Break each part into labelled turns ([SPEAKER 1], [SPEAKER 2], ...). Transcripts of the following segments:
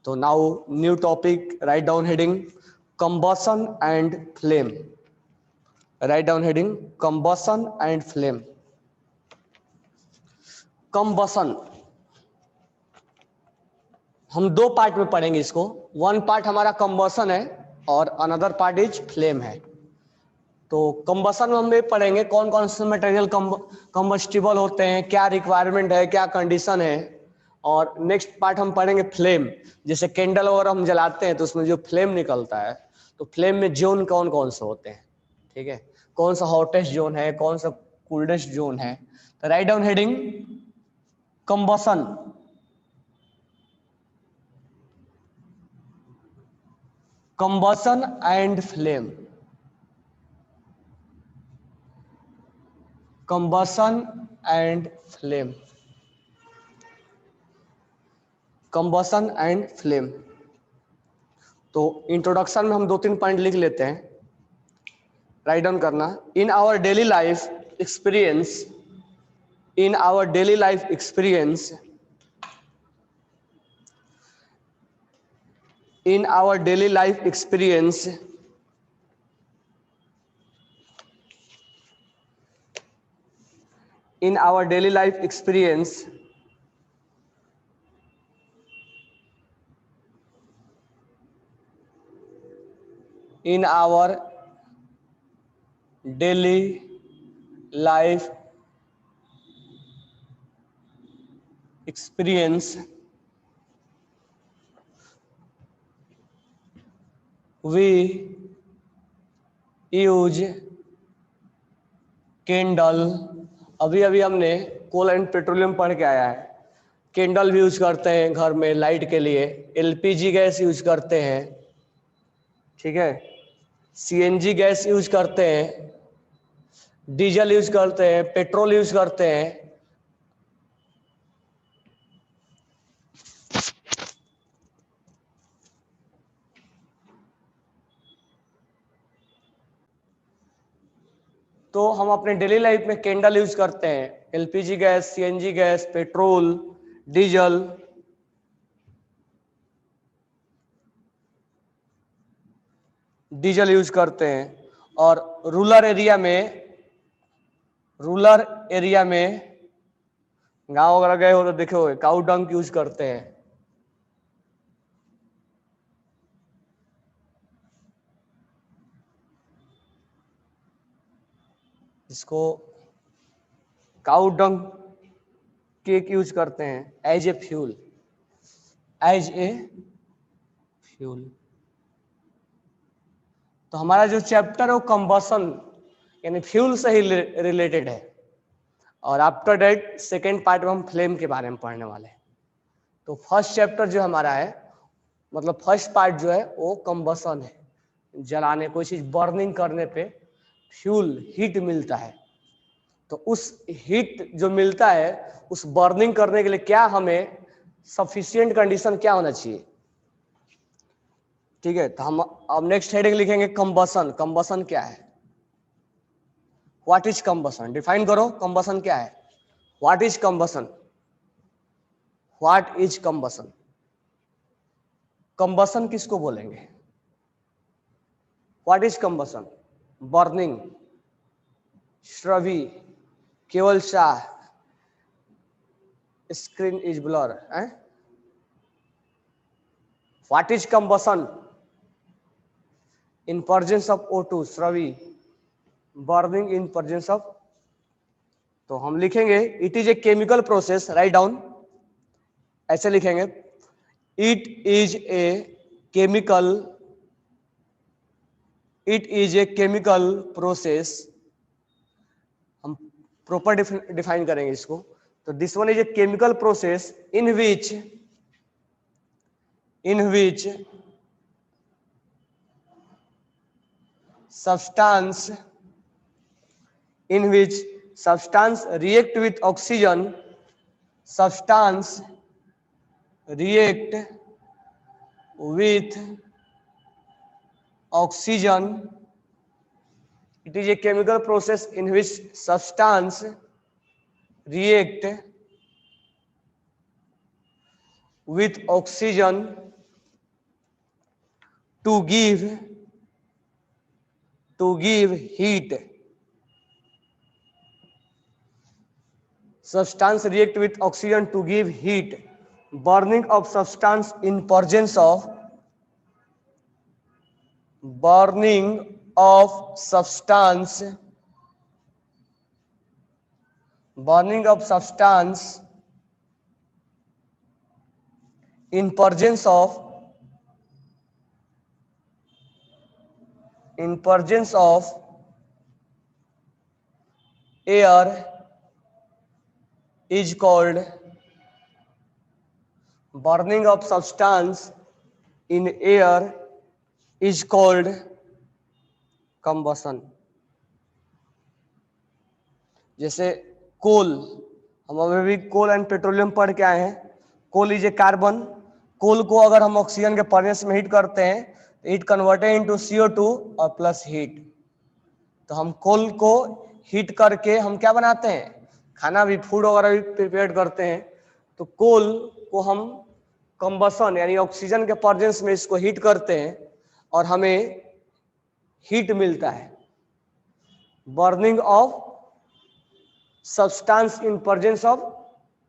[SPEAKER 1] तो now new topic, write down heading combustion and flame. Write down heading combustion and flame. combustion हम दो part में पढ़ेंगे इसको. वन पार्ट हमारा combustion है और अनदर पार्ट इज फ्लेम है. तो combustion में हम ये पढ़ेंगे कौन कौन से मटेरियल कंबस्टिबल होते हैं, क्या रिक्वायरमेंट है, क्या कंडीशन है. और नेक्स्ट पार्ट हम पढ़ेंगे फ्लेम. जैसे कैंडल वगैरह हम जलाते हैं तो उसमें जो फ्लेम निकलता है, तो फ्लेम में जोन कौन कौन से होते हैं, ठीक है, कौन सा हॉटेस्ट जोन है, कौन सा कूल्डेस्ट जोन है. तो write down heading combustion. Combustion and flame. Combustion and flame. Combustion and flame. तो इंट्रोडक्शन में हम दो तीन पॉइंट लिख लेते हैं, राइट डाउन करना. In our daily life experience, in our daily life experience, in our daily life experience, in our daily life experience, in our daily life experience, we use candle. अभी अभी हमने कोल and petroleum पढ़ के आया है. Candle भी use करते हैं घर में लाइट के लिए. एलपीजी गैस यूज करते हैं, ठीक है, सीएनजी गैस यूज करते हैं, डीजल यूज करते हैं, पेट्रोल यूज करते हैं. तो हम अपने डेली लाइफ में कैंडल यूज करते हैं, LPG gas, CNG gas, petrol, diesel. Diesel use करते हैं. और रूरल एरिया में गांव वगैरह गए हो तो देखे हो काऊ डंग यूज करते हैं. इसको काऊ डंग केक यूज करते हैं as a fuel, as a fuel. तो हमारा जो चैप्टर है वो कंबसन यानी फ्यूल से ही रिलेटेड है. और आफ्टर दैट सेकेंड पार्ट में हम फ्लेम के बारे में पढ़ने वाले हैं. तो फर्स्ट चैप्टर जो हमारा है, मतलब फर्स्ट पार्ट जो है वो कंबसन है. जलाने, कोई चीज बर्निंग करने पे फ्यूल हीट मिलता है. तो उस हीट जो मिलता है उस बर्निंग करने के लिए क्या हमें सफिशिएंट कंडीशन क्या होना चाहिए, ठीक है. तो हम अब नेक्स्ट हेडिंग लिखेंगे कंबसन. कंबसन क्या है, व्हाट इज कंबसन. डिफाइन करो कंबसन क्या है. What is combustion, what is combustion. Combustion किसको बोलेंगे, what is combustion. Burning, Shravi, Keval Shah, screen is blur. What is combustion in presence of O2, Shravi, burning in presence of. तो हम लिखेंगे it is a chemical process. Write down, ऐसे लिखेंगे it is a chemical, it is a chemical process. हम proper define करेंगे इसको. तो this one is a chemical process in which substance react with oxygen, substance react with oxygen. It is a chemical process in which substance react with oxygen to give heat. Substance react with oxygen to give heat. Burning of substance in presence of in presence of air is called burning of substance in air is called combustion. जैसे कोल, हम अभी भी कोल and petroleum पढ़ के आए हैं. Coal is a carbon. कोल को अगर हम ऑक्सीजन के प्रेजेंस में हीट करते हैं तो इट कन्वर्टेड इनटू CO2 और प्लस हीट. तो हम कोल को हीट करके हम क्या बनाते हैं, खाना भी, फूड वगैरह भी प्रिपेयर करते हैं. तो कोल को हम कंबसन यानी ऑक्सीजन के प्रेजेंस में इसको हीट करते हैं और हमें हीट मिलता है. Burning of substance in presence of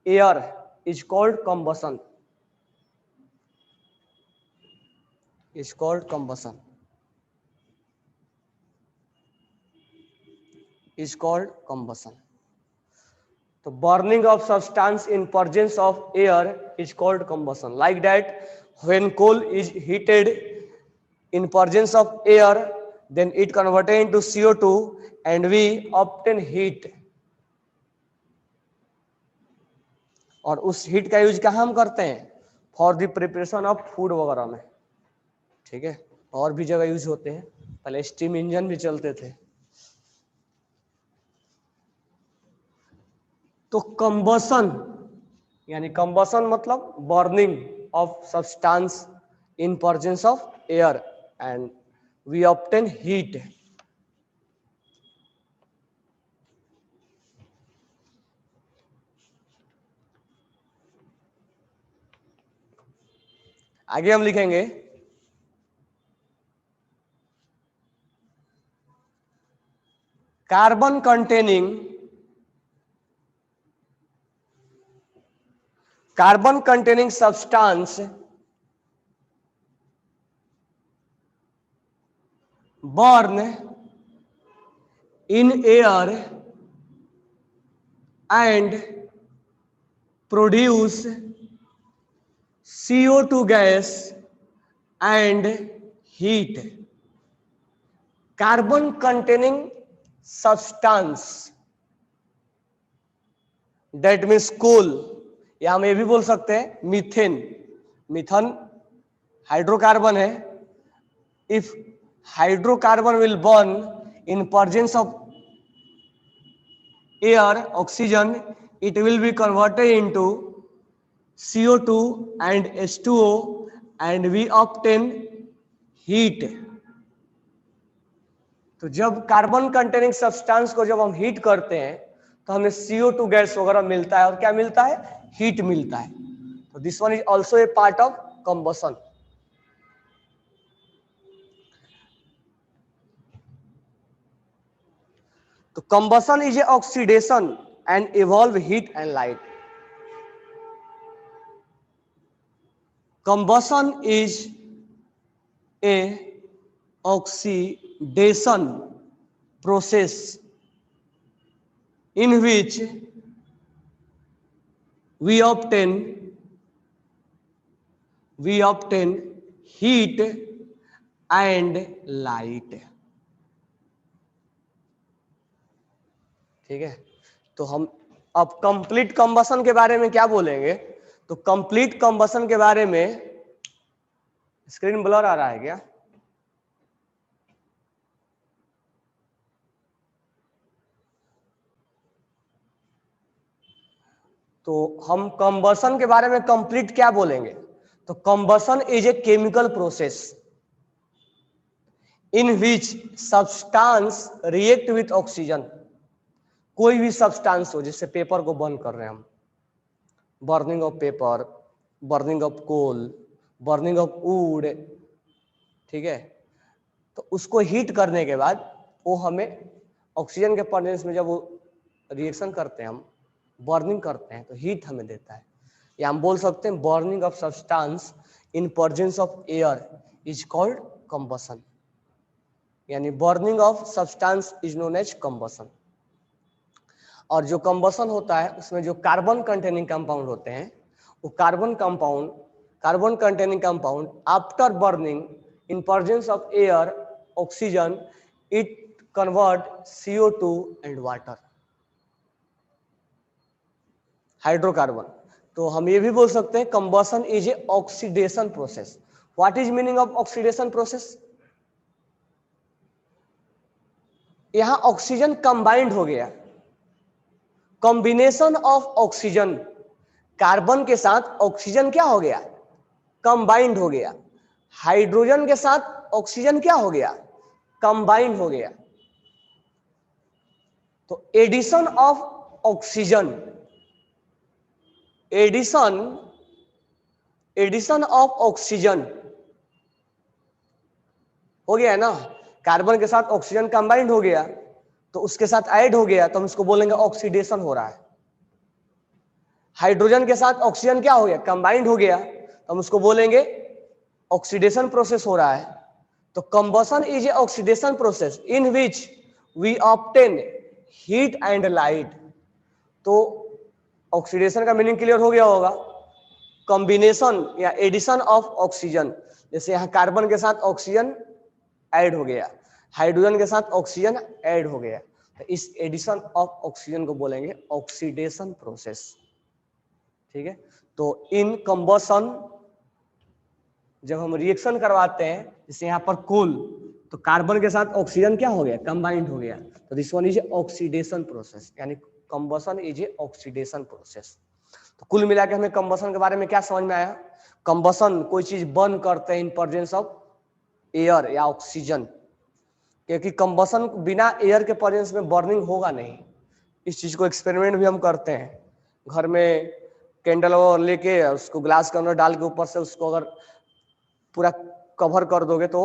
[SPEAKER 1] air is called combustion. Is called combustion. Is called combustion. So burning of substance in presence of air is called combustion. Like that, when coal is heated in presence of air, then it converted into CO2 and we obtain heat. और उस heat का use कहाँ हम करते हैं, for the preparation of food वगैरह में. ठीक है, और भी जगह यूज होते हैं. पहले स्टीम इंजन भी चलते थे. तो कंबसन यानी कंबसन मतलब burning of substance in presence of air and we obtain heat. आगे हम लिखेंगे carbon containing substance burn in air and produce CO2 gas and heat. Carbon containing substance, that means coal, या हम ये भी बोल सकते हैं मीथेन. मीथेन हाइड्रोकार्बन है. If hydrocarbon will burn in presence of air oxygen, it will be converted into CO2 and H2O and we obtain heat. तो जब कार्बन कंटेनिंग सब्सटेंस को जब हम हीट करते हैं तो हमें CO2 गैस वगैरह मिलता है और क्या मिलता है, हीट मिलता है. तो this one is also a part of combustion. तो combustion is a oxidation and evolve heat and light. Combustion is a oxidation process in which we obtain heat and light. ठीक है, तो हम अब कंप्लीट कंबसन के बारे में क्या बोलेंगे. तो कंप्लीट कंबसन के बारे में, स्क्रीन ब्लर आ रहा है क्या, तो हम कंबसन के बारे में कंप्लीट क्या बोलेंगे. तो combustion is a chemical process in which substance react with oxygen. कोई भी सब्सटेंस हो, जैसे पेपर को बर्न कर रहे हैं हम, burning of paper, burning of coal, burning of wood, ठीक है। तो उसको हीट करने के बाद वो हमें ऑक्सीजन के प्रेजेंस में जब वो रिएक्शन करते हैं, हम बर्निंग करते हैं, तो हीट हमें देता है। या हम बोल सकते हैं burning of substance in presence of air is called combustion, यानी burning of substance is known as combustion. और जो कंबसन होता है उसमें जो कार्बन कंटेनिंग कंपाउंड होते हैं, वो carbon containing compound after burning in presence of air oxygen it convert CO2 and water, hydrocarbon. तो हम ये भी बोल सकते हैं combustion is a oxidation process. What is meaning of oxidation process? यहां ऑक्सीजन कंबाइंड हो गया, कॉम्बिनेशन ऑफ ऑक्सीजन, कार्बन के साथ ऑक्सीजन क्या हो गया? कंबाइंड हो गया। हाइड्रोजन के साथ ऑक्सीजन क्या हो गया? कंबाइंड हो गया। तो addition of oxygen, addition of oxygen हो गया है ना, कार्बन के साथ ऑक्सीजन कंबाइंड हो गया तो उसके साथ ऐड हो गया, तो हम इसको बोलेंगे ऑक्सीडेशन हो रहा है। हाइड्रोजन के साथ ऑक्सीजन क्या हो गया? कंबाइंड हो गया, तो हम उसको बोलेंगे ऑक्सीडेशन प्रोसेस हो रहा है। तो combustion is a oxidation process in which we obtain heat and light. तो ऑक्सीडेशन का मीनिंग क्लियर हो गया होगा। कॉम्बिनेशन या एडिशन ऑफ ऑक्सीजन, जैसे यहां कार्बन के साथ ऑक्सीजन ऐड हो गया, हाइड्रोजन के साथ ऑक्सीजन ऐड हो गया, तो इस एडिशन ऑफ ऑक्सीजन को बोलेंगे ऑक्सीडेशन प्रोसेस। ठीक है। तो इन कंबसन जब हम रिएक्शन करवाते हैं, जैसे यहाँ पर कोल, तो कार्बन के साथ ऑक्सीजन क्या हो गया? कंबाइंड हो गया, तो this one is oxidation process, यानी combustion is a oxidation process. तो कुल मिला के हमें कंबसन के बारे में क्या समझ में आया? कंबसन कोई चीज बर्न करते हैं इन प्रेजेंस ऑफ एयर या ऑक्सीजन, क्योंकि कंबसन बिना एयर के प्रेजेंस में बर्निंग होगा नहीं। इस चीज को एक्सपेरिमेंट भी हम करते हैं घर में, कैंडल लेके उसको ग्लास के अंदर डाल के ऊपर से उसको अगर पूरा कवर कर दोगे तो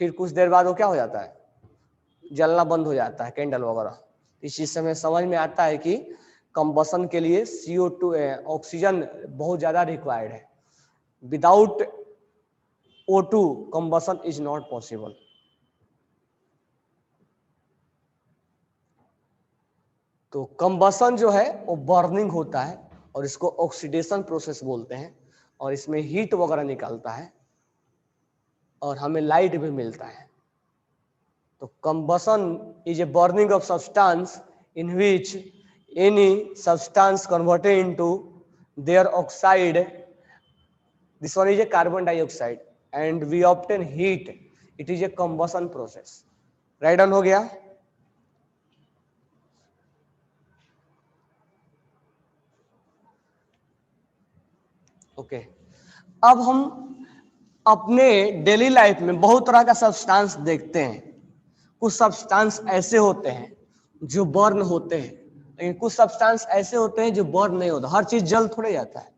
[SPEAKER 1] फिर कुछ देर बाद वो क्या हो जाता है? जलना बंद हो जाता है कैंडल वगैरह। इस चीज से हमें समझ में आता है कि कंबसन के लिए CO2 ऑक्सीजन बहुत ज्यादा रिक्वायर्ड है। Without O2 combustion is not possible. तो कंबसन जो है वो बर्निंग होता है और इसको ऑक्सीडेशन प्रोसेस बोलते हैं, और इसमें हीट वगैरह निकलता है और हमें लाइट भी मिलता है। तो combustion is a burning of substance in which any substance converted into their oxide, this one is a carbon dioxide, and we obtain heat, it is a combustion process. Write down हो गया। Okay. अब हम अपने daily life में बहुत तरह का substance देखते हैं। कुछ सब्सटेंस ऐसे होते हैं जो बर्न होते हैं, लेकिन कुछ सब्सटेंस ऐसे होते हैं जो बर्न नहीं होता। हर चीज जल थोड़े जाता है,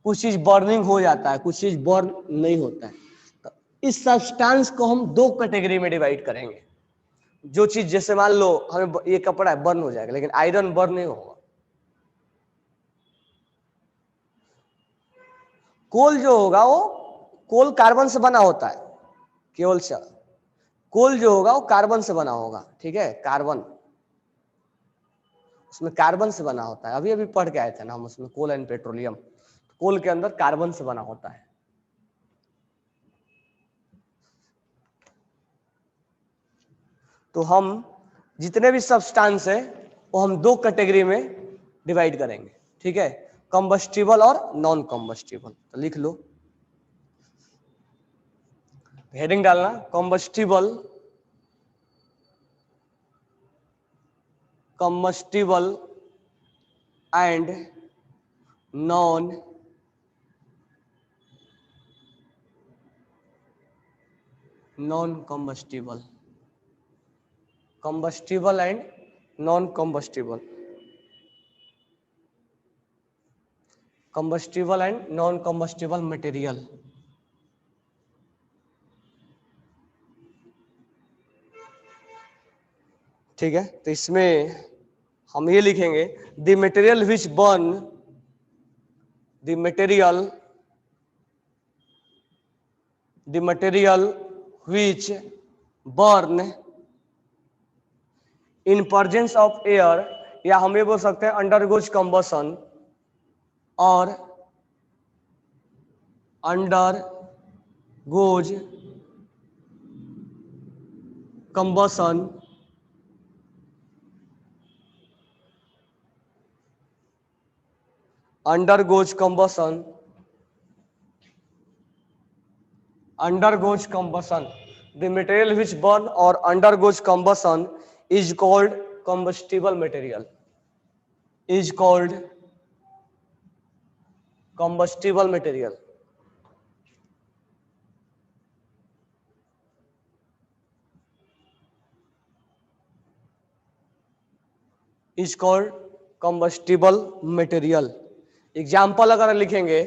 [SPEAKER 1] कुछ चीज बर्निंग हो जाता है, कुछ चीज बर्न नहीं होता है। तो इस सब्सटेंस को हम दो कैटेगरी में डिवाइड करेंगे। जो चीज, जैसे मान लो हमें ये कपड़ा है, बर्न हो जाएगा, लेकिन आयरन बर्न नहीं होगा। कोल जो होगा वो, कोल कार्बन से बना होता है, केवल से कोल जो होगा वो कार्बन से बना होगा। ठीक है, कार्बन, उसमें कार्बन से बना होता है। अभी अभी पढ़ के आए थे ना हम उसमें, कोल एंड पेट्रोलियम। कोल के अंदर कार्बन से बना होता है। तो हम जितने भी सब्सटेंस है वो हम दो कैटेगरी में डिवाइड करेंगे। ठीक है, कंबस्टिबल और नॉन कंबस्टिबल। तो लिख लो, हेडिंग डालना, combustible, combustible and non combustible, combustible and non combustible, combustible and non combustible material. ठीक है, तो इसमें हम ये लिखेंगे the material which burn, the material which burn in presence of air, या हम ये बोल सकते हैं अंडरगोज कंबशन, और undergoes combustion undergoes combustion, the material which burn or undergoes combustion is called combustible material, is called combustible material. is called combustible material. Example अगर लिखेंगे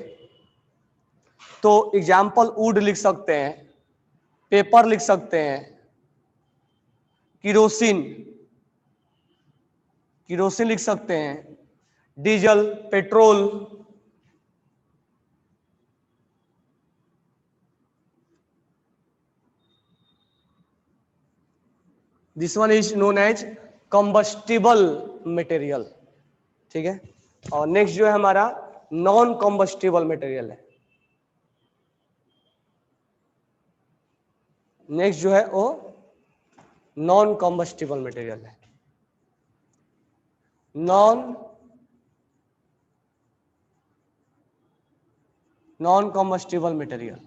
[SPEAKER 1] तो एग्जाम्पल वुड लिख सकते हैं, पेपर लिख सकते हैं, किरोसिन लिख सकते हैं, diesel, petrol, this one is known as combustible material. ठीक है, और नेक्स्ट जो है हमारा नॉन कम्बस्टिबल मटेरियल है। नेक्स्ट जो है वो नॉन कम्बस्टिबल मटेरियल है। Non combustible material,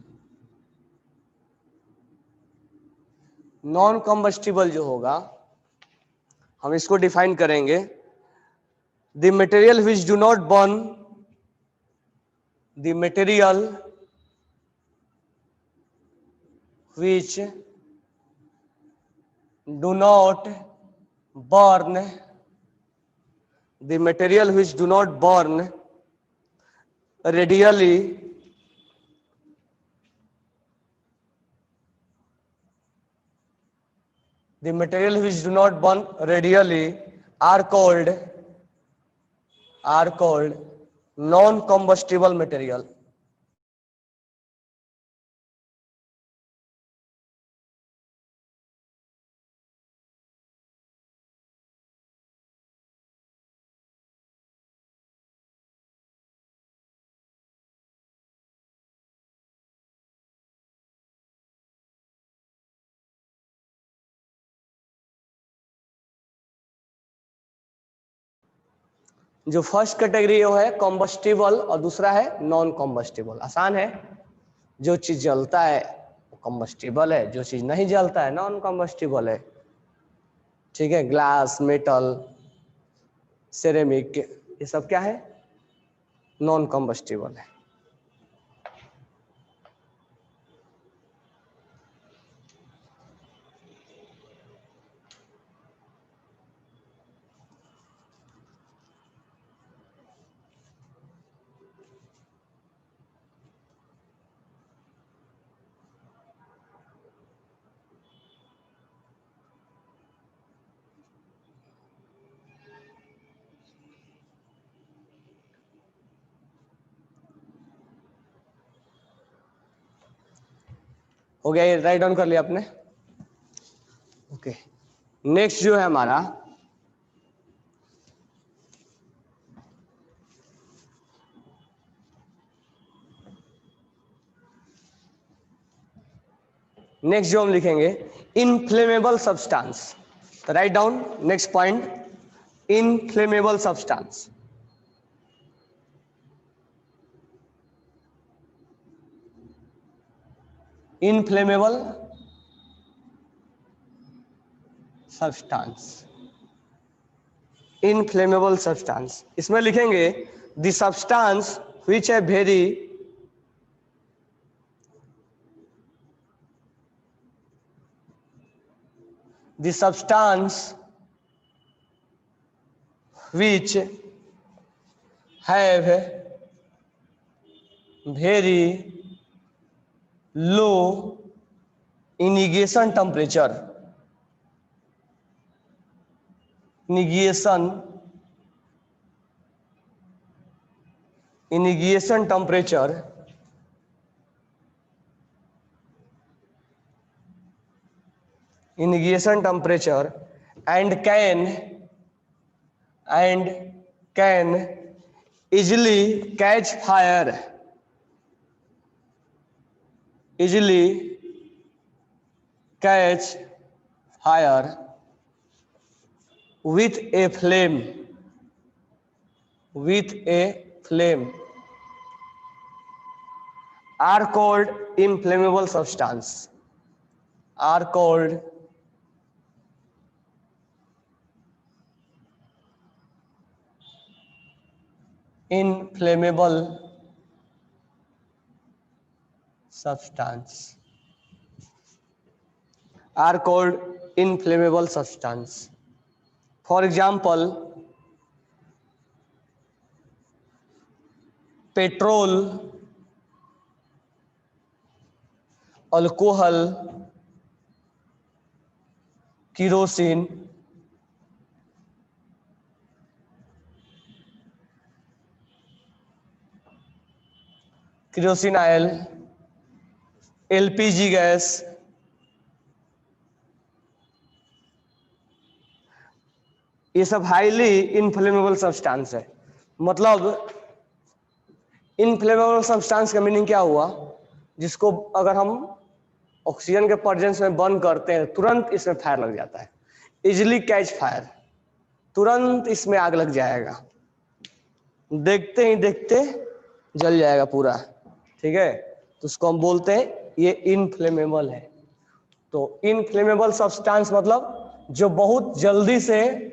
[SPEAKER 1] non combustible जो होगा हम इसको डिफाइन करेंगे, the material which do not burn, the material which do not burn, the material which do not burn readily, the material which do not burn readily are called non combustible material. जो first category है कॉम्बस्टिबल और दूसरा है non कॉम्बस्टिबल। आसान है, जो चीज जलता है वो कॉम्बस्टिबल है, जो चीज नहीं जलता है नॉन कॉम्बस्टिबल है। ठीक है, ग्लास, मेटल, सेरेमिक, ये सब क्या है, नॉन कॉम्बस्टिबल है। हो गया, ये राइट डाउन कर लिया आपने। ओके, नेक्स्ट जो है हमारा नेक्स्ट जो हम लिखेंगे inflammable substance. Write down next point, inflammable substance. Inflammable substance, inflammable substance, इसमें लिखेंगे द सब्सटेंस व्हिच है very the substance which have very low initiation temperature, initiation temperature and can easily catch fire with a flame are called inflammable substance are called inflammable substance. For example, petrol, alcohol, kerosene, oil, LPG gas, ये सब highly inflammable substance है। मतलब inflammable substance का meaning क्या हुआ? जिसको अगर हम ऑक्सीजन के प्रेजेंस में बर्न करते हैं तुरंत इसमें फायर लग जाता है, इजिली कैच फायर, तुरंत इसमें आग लग जाएगा, देखते ही देखते जल जाएगा पूरा। ठीक है, तो उसको हम बोलते हैं ये इनफ्लेमेबल है। तो इनफ्लेमेबल सब्सटेंस मतलब जो बहुत जल्दी से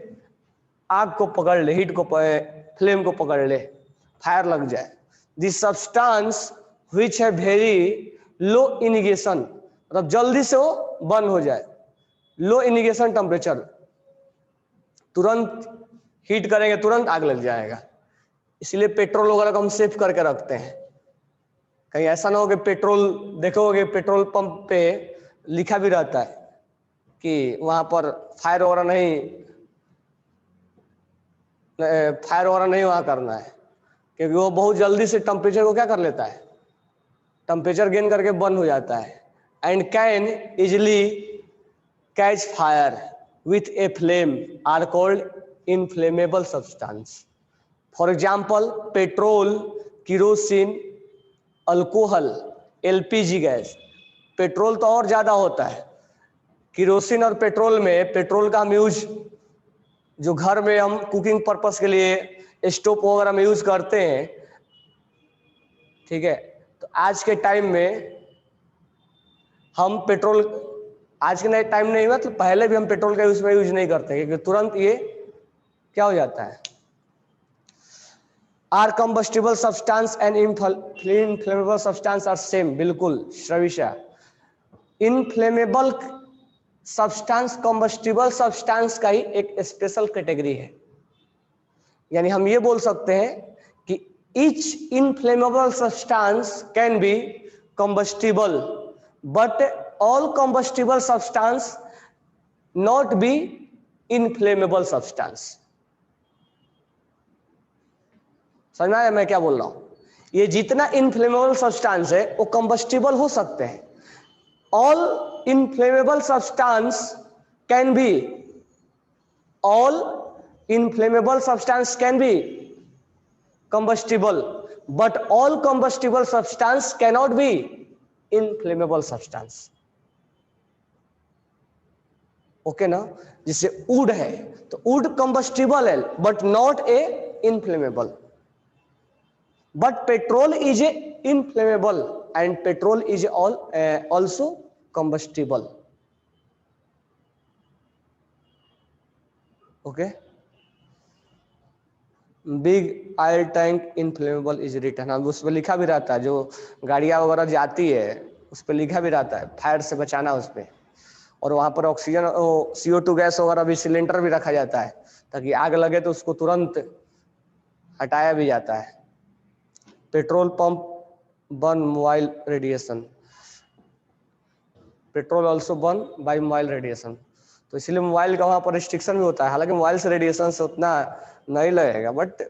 [SPEAKER 1] आग को पकड़ ले, हीट को फ्लेम को पकड़ ले, फायर लग जाए। दिस सब्सटेंस व्हिच है वेरी लो इनिगेशन, मतलब जल्दी से वो बर्न हो जाए, लो इनिगेशन टेम्परेचर, तुरंत हीट करेंगे तुरंत आग लग जाएगा। इसलिए पेट्रोल वगैरह को हम सेफ करके रखते हैं। कहीं ऐसा ना हो कि पेट्रोल देखोगे पेट्रोल पंप पे लिखा भी रहता है कि वहां पर फायर वगैरह नहीं वहां करना है, क्योंकि वो बहुत जल्दी से टेम्परेचर को क्या कर लेता है, टेम्परेचर गेन करके बर्न हो जाता है। And can easily catch fire with a flame are called inflammable substance. For example petrol, kerosene, alcohol, LPG gas. Petrol तो और ज्यादा होता है, केरोसिन और पेट्रोल में पेट्रोल का हम यूज जो घर में हम कुकिंग पर्पस के लिए स्टोव वगैरह में यूज करते हैं, ठीक है, तो आज के टाइम में हम पेट्रोल, आज के टाइम नहीं हुआ तो पहले भी हम पेट्रोल का यूज नहीं करते, क्योंकि तुरंत ये क्या हो जाता है। Are combustible substance and inflammable substance are same, बिल्कुल Shravisha. Inflammable substance combustible substance का ही एक स्पेशल कैटेगरी है। यानी हम ये बोल सकते हैं कि each inflammable substance can be combustible but all combustible substance not be inflammable substance. समझ में आया मैं क्या बोल रहा हूं? ये जितना इनफ्लेमेबल सब्सटेंस है वो कंबस्टिबल हो सकते हैं। all inflammable substance can be combustible, but all combustible substance cannot be inflammable substance. Okay ना? जिससे वुड है तो वुड कंबस्टिबल है but not a inflammable, but petrol is a inflammable and petrol is also combustible. Okay, big oil tank inflammable is written, अब उस पर लिखा भी रहता है, जो गाड़ियां वगैरह जाती है उस पर लिखा भी रहता है फायर से बचाना उस पर। और वहां पर ऑक्सीजन CO2 गैस वगैरह भी सिलेंडर भी रखा जाता है ताकि आग लगे तो उसको तुरंत हटाया भी जाता है। Petrol pump burn mobile radiation, petrol also burn by mobile radiation. तो इसलिए मोबाइल का वहां पर रिस्ट्रिक्शन भी होता है, हालांकि मोबाइल से रेडिएशन से उतना नहीं लगेगा, बट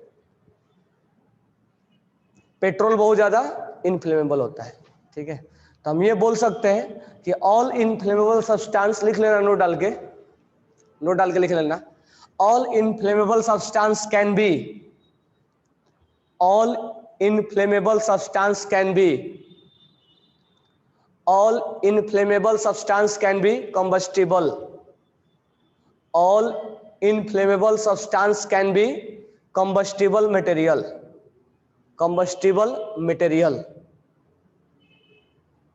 [SPEAKER 1] पेट्रोल बहुत ज्यादा इनफ्लेमेबल होता है। ठीक है, तो हम ये बोल सकते हैं कि ऑल इनफ्लेमेबल सब्सटेंस, लिख लेना नोट डाल के लिख लेना, all inflammable substance can be, all inflammable substance can be, all inflammable substance can be combustible, all inflammable substance can be combustible material,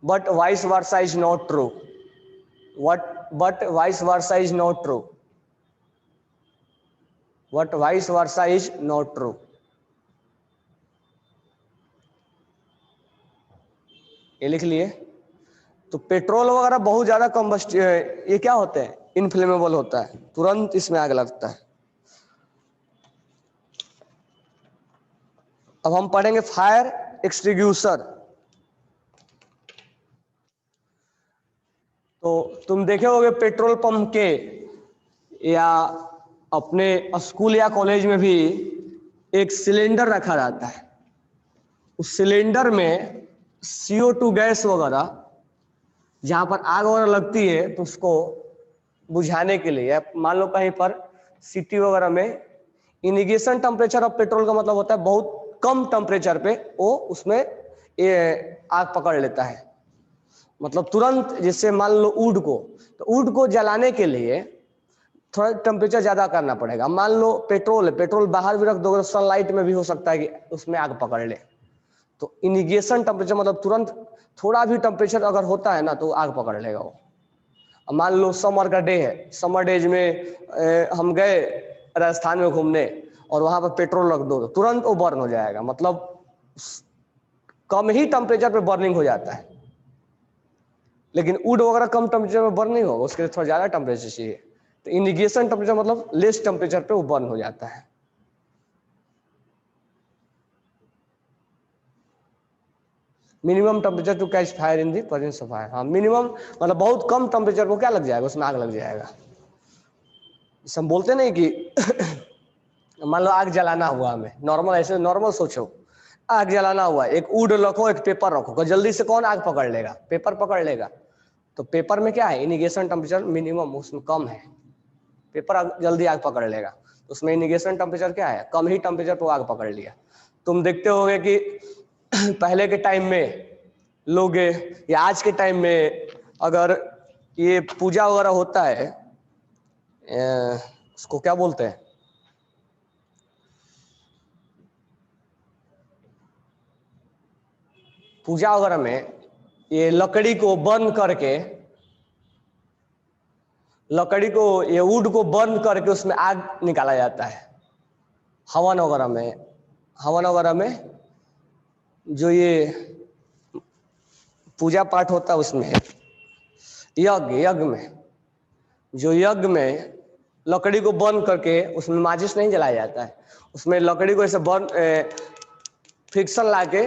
[SPEAKER 1] but vice versa is not true. But vice versa is not true. But vice versa is not true. ये लिख लिए। तो petrol वगैरह बहुत ज्यादा ये क्या होते हैं, इनफ्लेमेबल होता है, तुरंत इसमें आग लगता है। अब हम पढ़ेंगे फायर एक्सटिंग्विशर। तो तुम देखे होगे पेट्रोल पंप के या अपने स्कूल या कॉलेज में भी एक सिलेंडर रखा जाता है, उस सिलेंडर में CO2 गैस वगैरह जहां पर आग वगैरह लगती है तो उसको बुझाने के लिए, मान लो कहीं पर सिटी वगैरह में इनिगेशन टेम्परेचर ऑफ पेट्रोल का मतलब होता है बहुत कम टेम्परेचर पे वो उसमें आग पकड़ लेता है, मतलब तुरंत। जैसे मान लो वुड को, तो वुड को जलाने के लिए थोड़ा टेम्परेचर ज्यादा करना पड़ेगा। मान लो पेट्रोल है, पेट्रोल बाहर भी रख दोगे तो सनलाइट में भी हो सकता है कि उसमें आग पकड़ ले। तो इनिगेशन टेम्परेचर मतलब तुरंत थोड़ा भी टेम्परेचर अगर होता है ना तो आग पकड़ लेगा वो। मान लो समर का डे है, समर डेज में हम गए राजस्थान में घूमने और वहां पर पेट्रोल रख दो तो तुरंत वो बर्न हो जाएगा, मतलब कम ही टेम्परेचर पे बर्निंग हो जाता है। लेकिन वुड वगैरह कम टेम्परेचर में बर्न नहीं होगा, उसके लिए थोड़ा ज्यादा टेम्परेचर चाहिए। तो इनिगेशन टेम्परेचर मतलब लेस टेम्परेचर पे वो बर्न हो जाता है। Minimum temperature to catch fire in the presence of fire. हाँ, मिनिमम मतलब बहुत कम टेम्परेचर को क्या लग जाएगा, उसमें आग लग जाएगा। हम बोलते नहीं कि मान लो आग जलाना हुआ, हमें नॉर्मल, ऐसे नॉर्मल सोचो, आग जलाना हुआ, एक वुड रखो, एक पेपर रखो, जल्दी से कौन आग पकड़ लेगा, पेपर पकड़ लेगा। तो पेपर में क्या है, इनिगेशन टेम्परेचर मिनिमम उसमें कम है, पेपर जल्दी आग पकड़ लेगा। उसमें इनिगेशन टेम्परेचर क्या है, कम ही टेम्परेचर पर आग पकड़ लिया। तुम देखते होगे कि पहले के टाइम में लोग या आज के टाइम में अगर ये पूजा वगैरह होता है, उसको क्या बोलते हैं, पूजा वगैरह में ये लकड़ी को बर्न करके, लकड़ी को ये वुड को बर्न करके उसमें आग निकाला जाता है। हवन वगैरह में, हवन वगैरह में जो ये पूजा पाठ होता है उसमें, यज्ञ में, जो यज्ञ में लकड़ी को बर्न करके उसमें माचिस नहीं जलाया जाता है, उसमें लकड़ी को ऐसे बर्न फ्रिक्शन लाके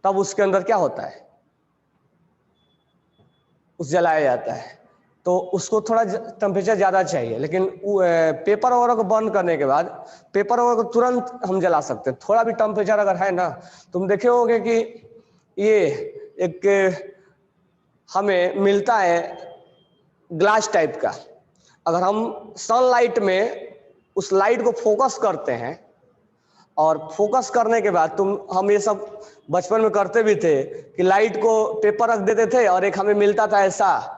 [SPEAKER 1] तब उसके अंदर क्या होता है, उस जलाया जाता है। तो उसको थोड़ा टेम्परेचर ज्यादा चाहिए। लेकिन पेपर वगैरह को बर्न करने के बाद पेपर वगैरह को तुरंत हम जला सकते हैं, थोड़ा भी टेम्परेचर अगर है ना। तुम देखे होगे कि ये एक हमें मिलता है ग्लास टाइप का, अगर हम सनलाइट में उस लाइट को फोकस करते हैं और फोकस करने के बाद हम ये सब बचपन में करते भी थे कि लाइट को पेपर रख देते थे और एक हमें मिलता था ऐसा,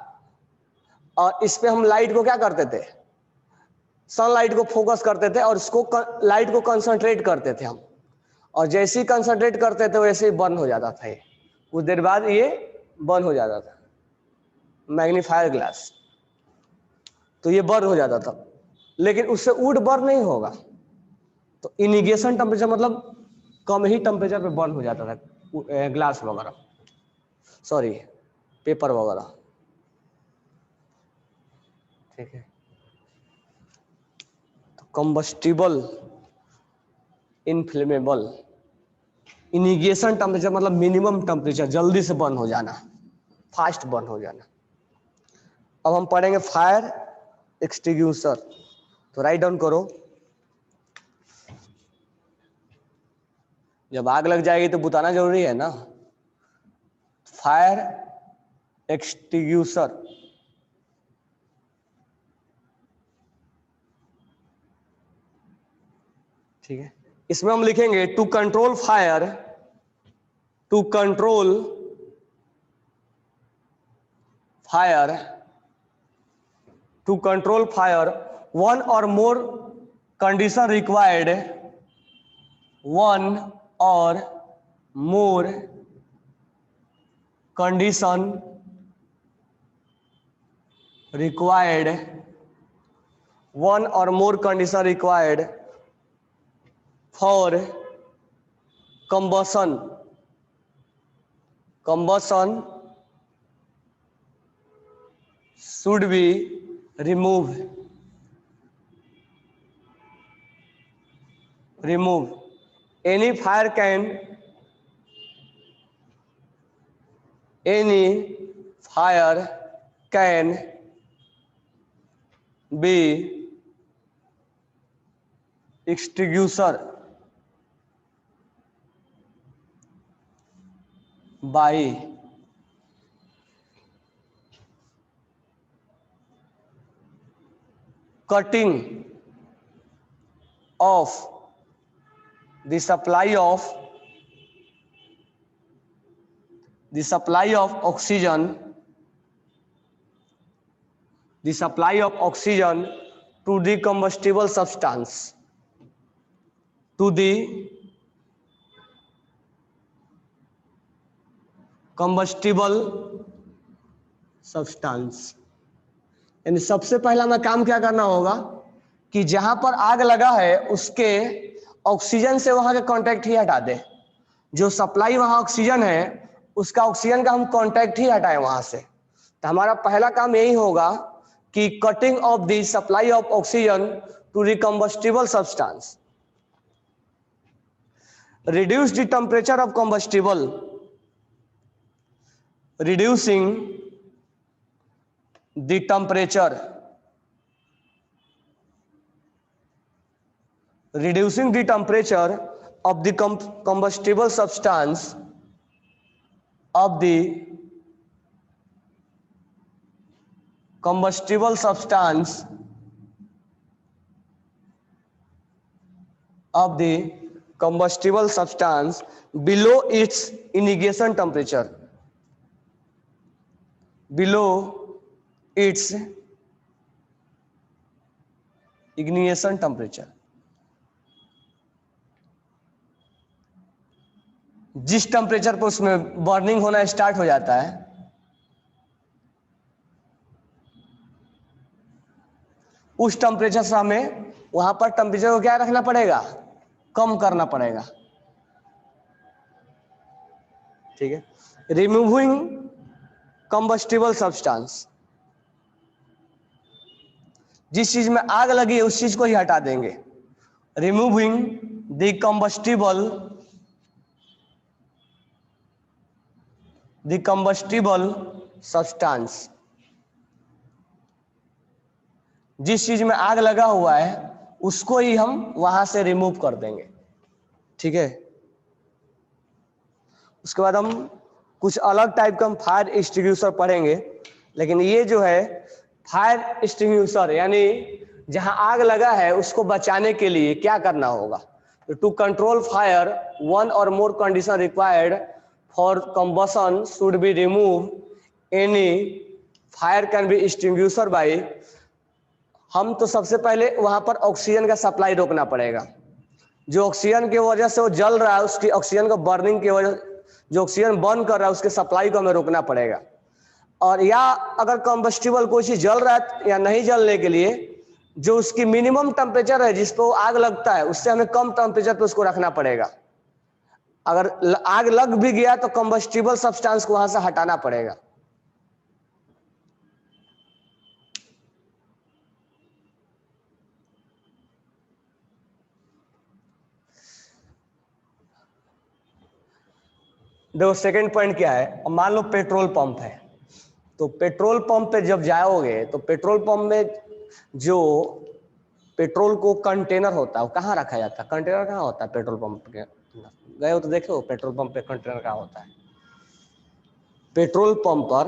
[SPEAKER 1] और इस पे हम लाइट को क्या करते थे, सनलाइट को फोकस करते थे और इसको लाइट को कंसंट्रेट करते थे हम, और जैसे ही कंसंट्रेट करते थे वैसे ही बर्न हो जाता था। ये कुछ देर बाद ये बर्न हो जाता था, मैग्नीफायर ग्लास, तो ये बर्न हो जाता था। लेकिन उससे वुड बर्न नहीं होगा। तो इनिगेशन टेम्परेचर मतलब कम ही टेम्परेचर पे बर्न हो जाता था ग्लास वगैरह, सॉरी पेपर वगैरह। ठीक है, तो कंबस्टिबल, इनफ्लेमेबल, इनिगेशन टेम्परेचर मतलब मिनिमम टेम्परेचर, जल्दी से बर्न हो जाना, फास्ट बर्न हो जाना। अब हम पढ़ेंगे फायर एक्सटिंग्यूशर। तो राइट डाउन करो। जब आग लग जाएगी तो बुताना जरूरी है ना। Fire extinguisher. ठीक है, इसमें हम लिखेंगे to control fire, to control fire, to control fire one और मोर कंडीशन रिक्वायर्ड, वन और मोर कंडीशन रिक्वायर्ड, वन और more condition required for combustion, combustion should be removed, remove. Any fire can, any fire can be extinguisher by cutting off the supply of oxygen, the supply of oxygen to the combustible substance, to the combustible substance। यानी सबसे पहला हमें काम क्या करना होगा कि जहां पर आग लगा है उसके ऑक्सीजन से वहां के कांटेक्ट ही हटा दे। जो सप्लाई वहां ऑक्सीजन है उसका ऑक्सीजन का हम कांटेक्ट ही हटाए वहां से। तो हमारा पहला काम यही होगा कि cutting off the supply of oxygen to the combustible substance, reduce the temperature of combustible, reducing the temperature, reducing the temperature of the combustible substance, of the combustible substance, of the combustible substance below its ignition temperature, below its ignition temperature। जिस temperature पर उसमें burning होना start हो जाता है उस temperature से हमें वहां पर टेम्परेचर को क्या रखना पड़ेगा, कम करना पड़ेगा। ठीक है, रिमूविंग कंबस्टिबल सब्सटेंस, जिस चीज में आग लगी है उस चीज को ही हटा देंगे। Removing the combustible, the combustible substance, जिस चीज में आग लगा हुआ है उसको ही हम वहां से रिमूव कर देंगे। ठीक है, उसके बाद हम कुछ अलग टाइप का हम फायर एक्सटिंग्विशर पढ़ेंगे, लेकिन ये जो है फायर एक्सटिंग्विशर यानी जहां आग लगा है उसको बचाने के लिए क्या करना होगा। टू कंट्रोल फायर वन और more condition required for combustion should be remove any fire can be extinguisher by. हम तो सबसे पहले वहां पर ऑक्सीजन का सप्लाई रोकना पड़ेगा। जो ऑक्सीजन की वजह से वो जल रहा है उसकी ऑक्सीजन को बर्निंग की वजह, जो ऑक्सीजन बर्न कर रहा है उसके सप्लाई को हमें रोकना पड़ेगा। और या अगर कंबस्टिबल कोई चीज जल रहा है या नहीं जलने के लिए जो उसकी मिनिमम टेम्परेचर है जिस पर आग लगता है उससे हमें कम टेम्परेचर पे उसको रखना पड़ेगा। अगर आग लग भी गया तो कंबस्टिबल सब्सटेंस को वहां से हटाना पड़ेगा। देखो सेकंड पॉइंट क्या है, अब मान लो पेट्रोल पंप है तो पेट्रोल पंप पे जब जाओगे तो पेट्रोल पंप में जो पेट्रोल को कंटेनर होता है वो कहाँ रखा जाता है? कंटेनर कहाँ होता है पेट्रोल पंप के? गए हो तो देखो पेट्रोल पंप पे कंटेनर कहाँ होता है? पेट्रोल पंप पर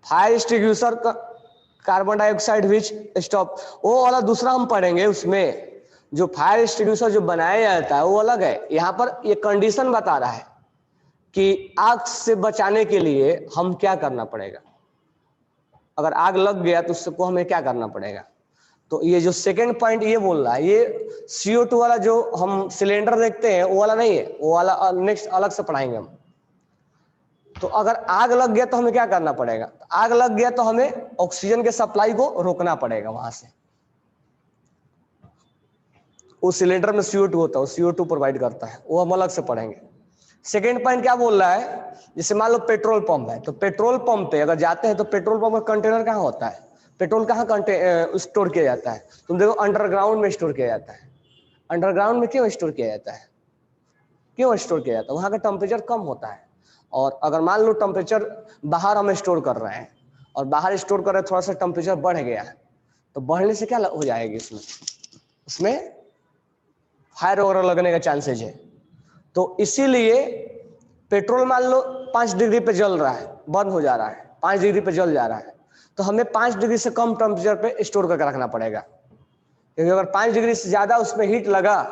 [SPEAKER 1] फायर एक्सटिंग्विशर का कार्बन डाइऑक्साइड विच स्टॉप, वो वाला दूसरा हम पढ़ेंगे। उसमें जो फायर एक्सटिंग्विशर जो बनाया जाता है वो अलग है। यहाँ पर ये कंडीशन बता रहा है कि आग से बचाने के लिए हम क्या करना पड़ेगा। अगर आग लग गया तो उसको हमें क्या करना पड़ेगा। तो ये जो सेकंड पॉइंट ये बोल रहा है, ये CO2 वाला जो हम सिलेंडर देखते हैं वो वाला नहीं है, वो वाला नेक्स्ट अलग से पढ़ाएंगे हम। तो अगर आग लग गया तो हमें क्या करना पड़ेगा? आग लग गया तो हमें ऑक्सीजन के सप्लाई को रोकना पड़ेगा वहां से। उस सिलेंडर में CO2 होता है, वो CO2 प्रोवाइड करता है, वो हम अलग से पढ़ेंगे। सेकेंड पॉइंट क्या बोल रहा है, जैसे मान लो पेट्रोल पंप है, तो पेट्रोल पंप पे अगर जाते हैं तो पेट्रोल पंप का कंटेनर कहाँ होता है? पेट्रोल कहाँ स्टोर किया जाता है? तुम देखो अंडरग्राउंड में स्टोर किया जाता है। अंडरग्राउंड में क्यों स्टोर किया जाता है? क्यों स्टोर किया जाता है? वहां का टेम्परेचर कम होता है। और अगर मान लो टेम्परेचर बाहर हम स्टोर कर रहे हैं और बाहर स्टोर कर रहे हैं, थोड़ा सा टेम्परेचर बढ़ गया है, तो बढ़ने से क्या हो जाएगी उसमें फायर वगैरह लगने का चांसेज है। तो इसीलिए पेट्रोल मान लो 5 डिग्री पे जल रहा है, बंद हो जा रहा है, 5 डिग्री पे जल जा रहा है, तो हमें 5 डिग्री से कम टेम्परेचर पे स्टोर करके रखना पड़ेगा। क्योंकि अगर 5 डिग्री से ज्यादा उसमें हीट लगा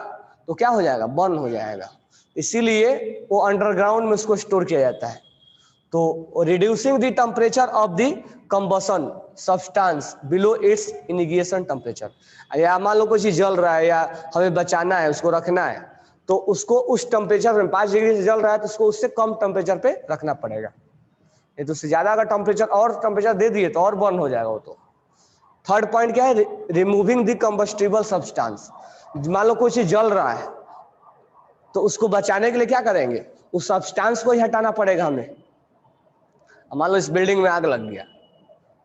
[SPEAKER 1] तो क्या हो जाएगा? बर्न हो जाएगा। इसीलिए वो अंडरग्राउंड में उसको स्टोर किया जाता है। तो reducing the temperature of the combustion substance below it's initiation temperature. या मान लो कोई चीज जल रहा है या हमें बचाना है, उसको रखना है, तो उसको उस टेम्परेचर में 5 डिग्री से जल रहा है तो उसको उससे कम टेम्परेचर पे रखना पड़ेगा। ये तो उससे ज्यादा अगर टेम्परेचर दे दिए तो और बर्न हो जाएगा वो। तो थर्ड पॉइंट क्या है? Removing the combustible substance. मान लो कोई चीज जल रहा है तो उसको बचाने के लिए क्या करेंगे? उस सब्सटेंस को ही हटाना पड़ेगा हमें। मान लो इस बिल्डिंग में आग लग गया,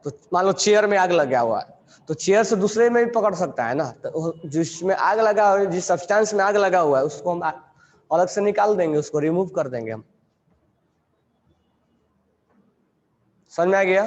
[SPEAKER 1] तो मान लो चेयर में आग लगा हुआ है, तो चेयर से दूसरे में भी पकड़ सकता है ना। तो जिसमें आग लगा हुआ है, जिस सब्सटेंस में आग लगा हुआ है, उसको हम अलग से निकाल देंगे, उसको रिमूव कर देंगे हम। समझ में आ गया?